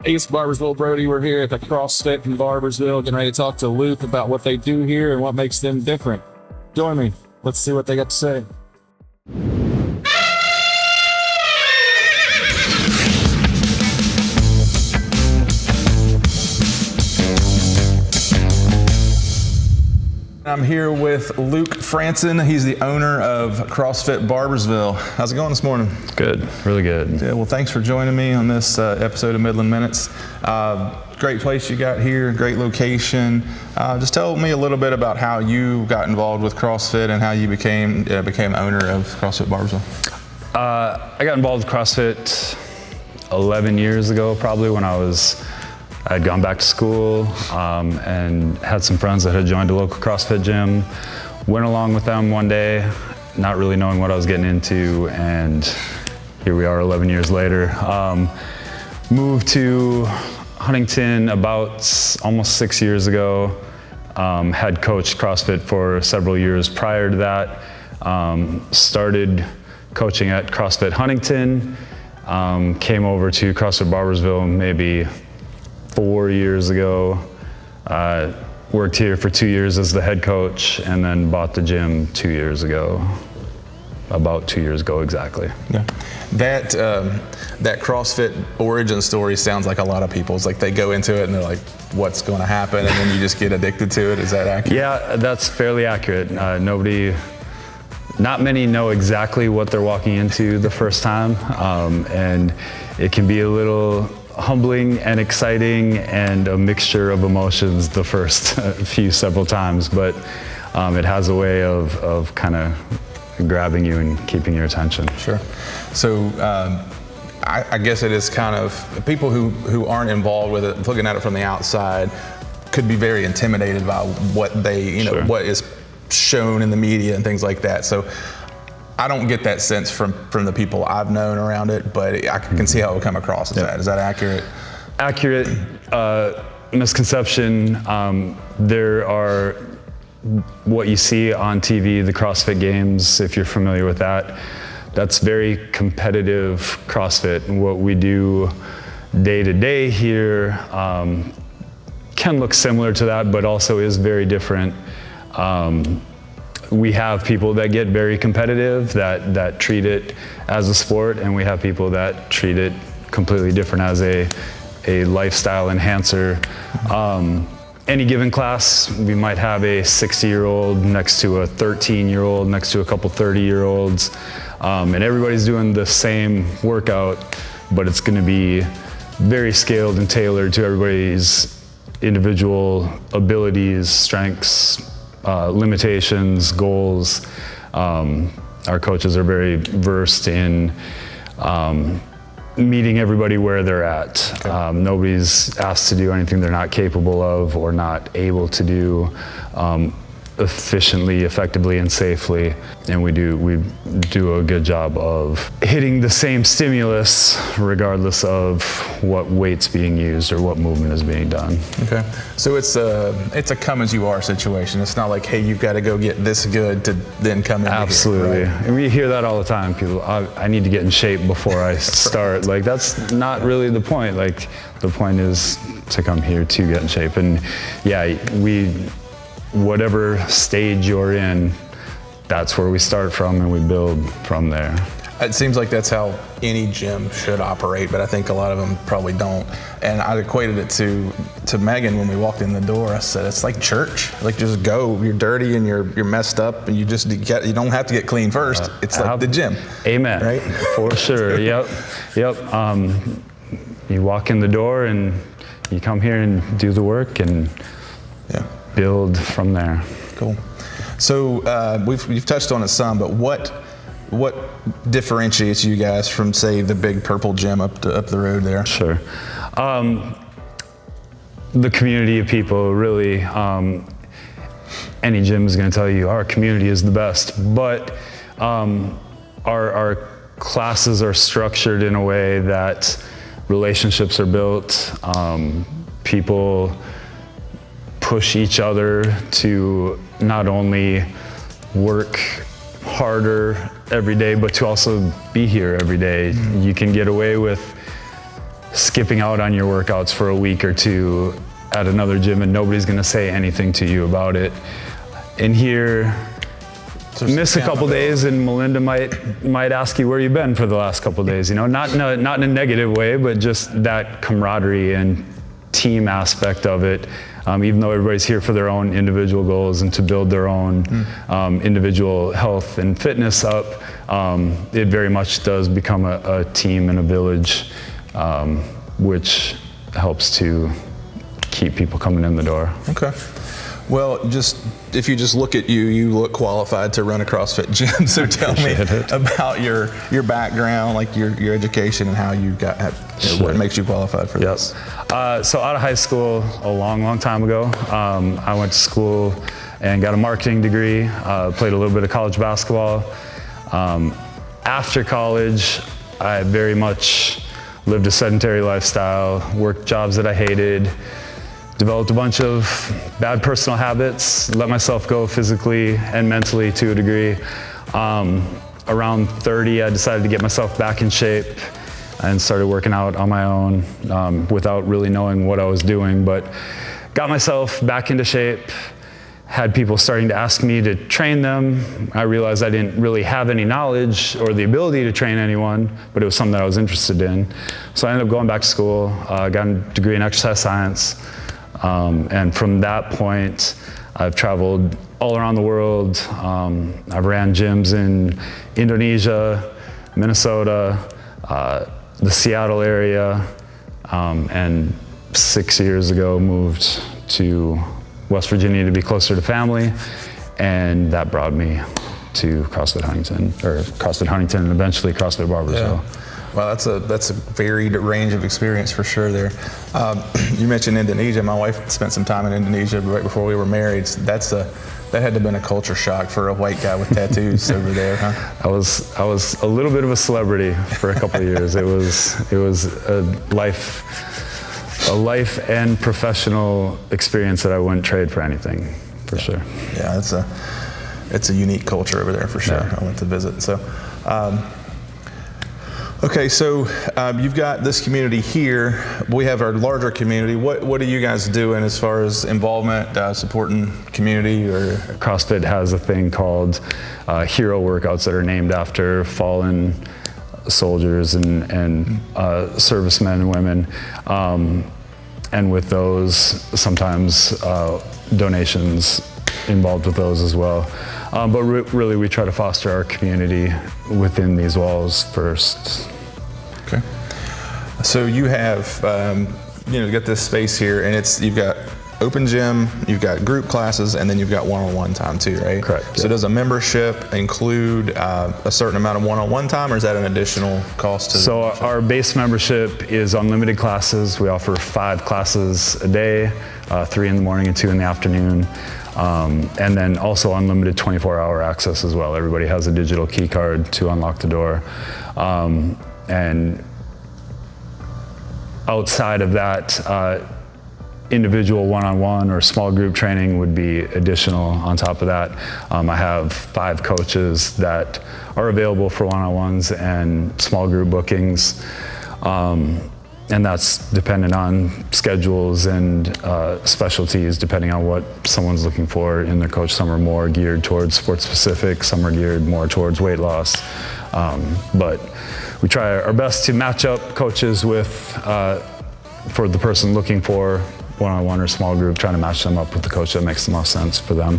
Hey, it's Barboursville, Brody. We're here at the CrossFit in Barboursville, getting ready to talk to Luke about what they do here and what makes them different. Join me. Let's see what they got to say. I'm here with Luke Fransen. He's the owner of CrossFit Barboursville. How's it going this morning? Good, really good. Yeah, well, thanks for joining me on this episode of Midland Minutes. Great place you got here, great location. Just tell me a little bit about how you got involved with CrossFit and how you became owner of CrossFit Barboursville. I got involved with CrossFit 11 years ago, probably when I'd gone back to school and had some friends that had joined a local CrossFit gym. Went along with them one day, not really knowing what I was getting into, and here we are 11 years later. Moved to Huntington about almost 6 years ago. Had coached CrossFit for several years prior to that. Started coaching at CrossFit Huntington. Came over to CrossFit Barboursville maybe 4 years ago. Worked here for 2 years as the head coach, and then bought the gym 2 years ago. About 2 years ago, exactly. Yeah, that CrossFit origin story sounds like a lot of people's. Like they go into it and they're like, "What's going to happen?" And then you just get addicted to it. Is that accurate? Yeah, that's fairly accurate. Not many know exactly what they're walking into the first time, and it can be a little humbling and exciting and a mixture of emotions the first several times, but it has a way of kind of grabbing you and keeping your attention. Sure. So I guess it is kind of, people who aren't involved with it, looking at it from the outside, could be very intimidated by what they, Sure. what is shown in the media and things like that. So I don't get that sense from the people I've known around it, but I can see how it would come across as that. Is that accurate? Accurate. Misconception. There are what you see on TV, the CrossFit Games, if you're familiar with that. That's very competitive CrossFit. And what we do day to day here can look similar to that, but also is very different. We have people that get very competitive, that treat it as a sport, and we have people that treat it completely different as a lifestyle enhancer. Any given class, we might have a 60-year-old next to a 13-year-old, next to a couple 30-year-olds, and everybody's doing the same workout, but it's gonna be very scaled and tailored to everybody's individual abilities, strengths, limitations, goals. Our coaches are very versed in meeting everybody where they're at. Okay. Nobody's asked to do anything they're not capable of or not able to do efficiently, effectively, and safely. And we do a good job of hitting the same stimulus regardless of what weight's being used or what movement is being done. Okay, so it's a come as you are situation. It's not like, hey, you've got to go get this good to then come in. Absolutely, here, right? And we hear that all the time. People, I need to get in shape before I start. Like, that's not really the point. Like, the point is to come here to get in shape. And yeah, whatever stage you're in, that's where we start from and we build from there. It seems like that's how any gym should operate, but I think a lot of them probably don't. And I equated it to Megan when we walked in the door. I said, it's like church. Like, just go. You're dirty and you're messed up, and you don't have to get clean first. It's like the gym. Amen. Right? For sure. Yep. You walk in the door and you come here and do the work and build from there. Cool. So we've touched on it some, but what differentiates you guys from, say, the big purple gym up the road there? Sure. The community of people, really. Any gym is going to tell you our community is the best, but our classes are structured in a way that relationships are built. People push each other to not only work harder every day, but to also be here every day. Mm-hmm. You can get away with skipping out on your workouts for a week or two at another gym and nobody's gonna say anything to you about it. In here, miss a couple days and Melinda might ask you where you've been for the last couple days, you know, not in a negative way, but just that camaraderie and team aspect of it. Even though everybody's here for their own individual goals and to build their own individual health and fitness up, it very much does become a team and a village, which helps to keep people coming in the door. Okay. Well, if you just look at you, you look qualified to run a CrossFit gym. So tell me about your background, like your education and how you got, what makes you qualified for this. So out of high school, a long time ago, I went to school and got a marketing degree, played a little bit of college basketball. After college, I very much lived a sedentary lifestyle, worked jobs that I hated, developed a bunch of bad personal habits, let myself go physically and mentally to a degree. Around 30, I decided to get myself back in shape and started working out on my own without really knowing what I was doing, but got myself back into shape, had people starting to ask me to train them. I realized I didn't really have any knowledge or the ability to train anyone, but it was something that I was interested in. So I ended up going back to school, got a degree in exercise science, and from that point, I've traveled all around the world. I've ran gyms in Indonesia, Minnesota, the Seattle area, and 6 years ago moved to West Virginia to be closer to family, and that brought me to CrossFit Huntington, and eventually CrossFit Barboursville. Yeah. Well, that's a varied range of experience for sure there. You mentioned Indonesia. My wife spent some time in Indonesia right before we were married. So that had to have been a culture shock for a white guy with tattoos over there, huh? I was a little bit of a celebrity for a couple of years. It was a life and professional experience that I wouldn't trade for anything, for sure. Yeah, it's a unique culture over there for sure. Yeah. I went to visit. So, okay, so you've got this community here. We have our larger community. What are you guys doing as far as involvement, supporting community? Or CrossFit has a thing called hero workouts that are named after fallen soldiers and servicemen and women. And with those, sometimes donations involved with those as well. But really, we try to foster our community within these walls first. Okay. So you have, you got this space here, and you've got open gym, you've got group classes, and then you've got one-on-one time too, right? Correct. So does a membership include a certain amount of one-on-one time, or is that an additional cost to the So membership? our base membership is unlimited classes. We offer 5 classes a day, 3 in the morning and 2 in the afternoon. And then also unlimited 24-hour access as well. Everybody has a digital key card to unlock the door. And outside of that, individual one-on-one or small group training would be additional on top of that. I have 5 coaches that are available for one-on-ones and small group bookings. And that's dependent on schedules and specialties, depending on what someone's looking for in their coach. Some are more geared towards sports specific, some are geared more towards weight loss. But we try our best to match up coaches with, for the person looking for one-on-one or small group, trying to match them up with the coach that makes the most sense for them.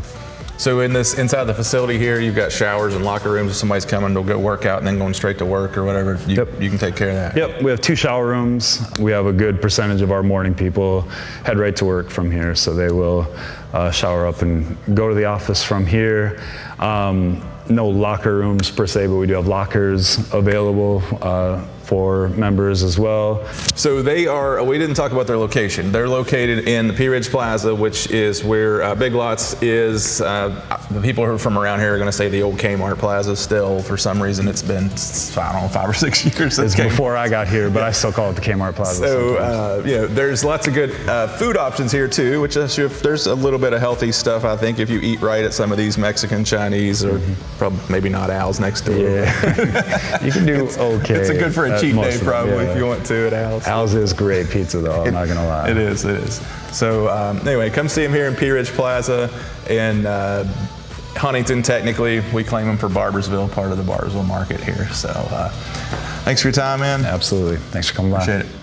So inside the facility here, you've got showers and locker rooms. If somebody's coming, they'll go work out and then going straight to work or whatever. You can take care of that. Yep, we have 2 shower rooms. We have a good percentage of our morning people head right to work from here, so they will shower up and go to the office from here. No locker rooms per se, but we do have lockers available for members as well. So we didn't talk about their location. They're located in the P Ridge Plaza, which is where Big Lots is. The people who are from around here are going to say the old Kmart Plaza still. For some reason, it's been, I don't know, 5 or 6 years since It's before I got here, but I still call it the Kmart Plaza. So, you know, there's lots of good food options here too, which there's a little bit of healthy stuff, I think, if you eat right at some of these Mexican, Chinese, or probably maybe not Al's next door. Yeah, you can do okay. It's a good for a cheat day probably if you want to at Al's. Al's is great pizza though, I'm not gonna lie. It is. So anyway, come see him here in Pea Ridge Plaza in Huntington. Technically, we claim him for Barboursville, part of the Barboursville market here. So thanks for your time, man. Absolutely. Thanks for coming by. Appreciate it.